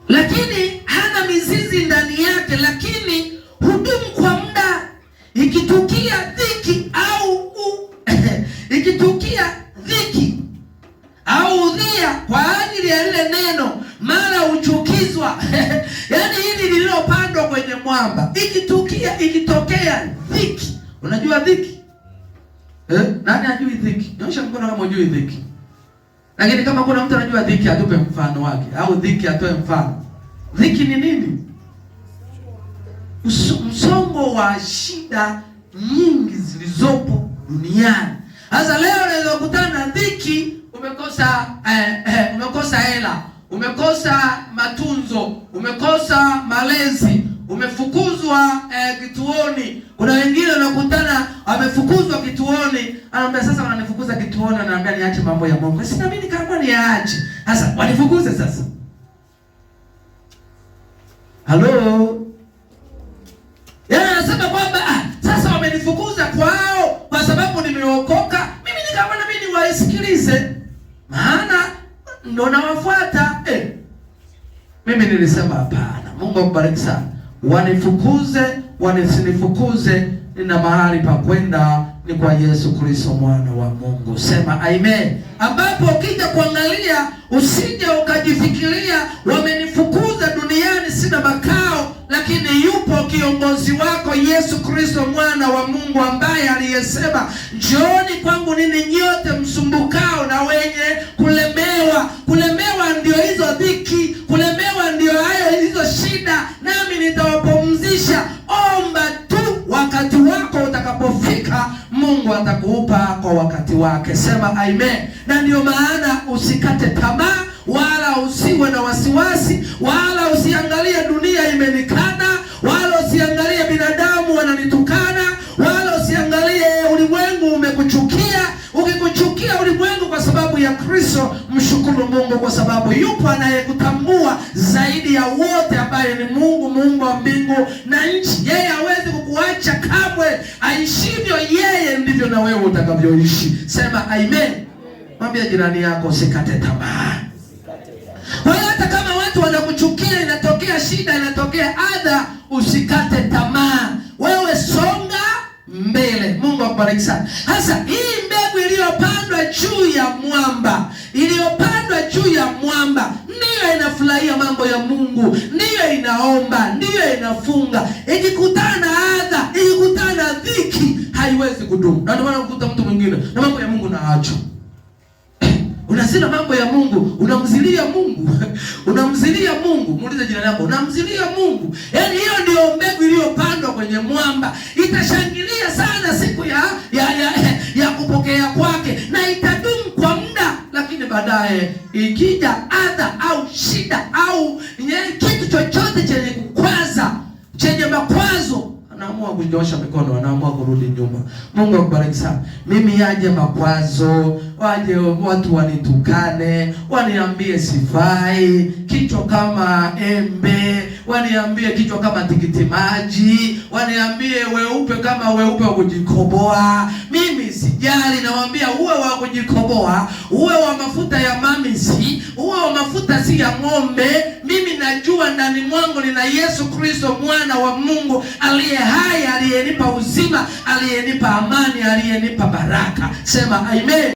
lakini hana mizizi ndani yake, lakini hudumu kwa muda. Ikitukia dhiki au ikitukia dhiki au udhia kwa ajili ya ile neno, mara uchukizwa. Yaani hili lililopandwa kwenye mwamba, ikitokea dhiki. Unajua dhiki? Nani hajui dhiki? Nyosha mkono kama unajui dhiki. Lakini kama kuna mtu anajua dhiki, atupe mfano wake, au dhiki atoe mfano. Dhiki ni nini? Msongo wa shida nyingi zilizopo duniani. Sasa leo unaweza kukutana na dhiki, umekosa hela, umekosa matunzo, umekosa malezi, umefukuzwa kituoni. Kuna wengine wanakutana wamefukuzwa kituoni, anambia sasa wananifukuza kituoni, ananiambia niache mambo ya Mungu. Sasa mimi kama niache. Sasa wanifukuze sasa. Halo? Anasema kwamba sasa wamenifukuza kwao kwa sababu nimeokoka. Mimi nikaona mimi niwasikilize, maana ndo nawafuata. Mimi nilisema hapana. Mungu akubariki sana. Wanifukuze, wanisinifukuze, nina mahali pa kwenda, ni kwa Yesu Kristo mwana wa Mungu. Sema amen. Ambapo ukija kuangalia, usije ukajifikiria wamenifukuza duniani sina makao, lakini yupo kiongozi wako Yesu Kristo mwana wa Mungu, ambaye aliyesema, njooni kwangu ninyi nyote msumbukao na wenye kulemewa. Kulemewa ndio hizo dhiki, kulemewa ndio hayo hizo shida, nami nitawapumzisha. Omba tu, wakati wako utakapofika Mungu atakupa kwa wakati wake. Sema amen. Na ndio maana usikate tamaa, wala usiwe na wasiwasi, wala usiangalie dunia imenikana, wala usiangalie binadamu wananitukana, wala usiangalie ulimwengu umekuchukia. Ukikuchukia ulimwengu kwa sababu ya Kristo, mshukuru Mungu, kwa sababu yupo anayekutambua zaidi ya wote, ambaye ni Mungu, Mungu wa mbingu na nchi. Yeye hawezi kukuacha kamwe. Aishivyo yeye ndivyo na wewe utakavyoishi. Sema amen. Mwambie jirani yako usikate tamaa. Kwa hiyo hata kama watu wanakuchukia, inatokea shida, inatokea adha, usikate tamaa. Wewe songa mbele. Mungu akubariki sana. Sasa hii mbegu iliyopandwa juu ya mwamba, iliyopandwa juu ya mwamba, ndiyo inafurahia mambo ya Mungu, ndiyo inaomba, ndiyo inafunga. Ikikutana na adha, ikikutana na dhiki, haiwezi kudumu. Na ndio maana ukuta mtu mwingine na mambo ya Mungu naacho. Unasema mambo ya Mungu, unamzilia Mungu. Unamzilia Mungu. Muulize jirani yako, unamzilia Mungu? Yaani hiyo ndio mbegu iliyopandwa kwenye mwamba. Itashangilia sana siku ya kupokea kwake, na itadumu kwa muda, lakini baadaye ikija adha au shida au kitu chochote chenye kukwaza, chenye makwazo, anaamua kunyosha mikono, anaamua kurudi nyuma. Mungu akubariki sana. Mimi yaje makwazo, waje watu wanitukane, waniambie sifai, kichwa kama embe, waniambie kichwa kama tikiti maji, waniambie weupe kama weupe wa kujikoboa. Mimi sijali, nawaambia uwe wa kujikoboa, uwe wa mafuta ya mamisi, uwe wa mafuta si ya ng'ombe. Mimi najua ndani mwangu nina Yesu Kristo mwana wa Mungu, aliye hai, aliyenipa uzima, aliyenipa amani, aliyenipa baraka. Sema amen.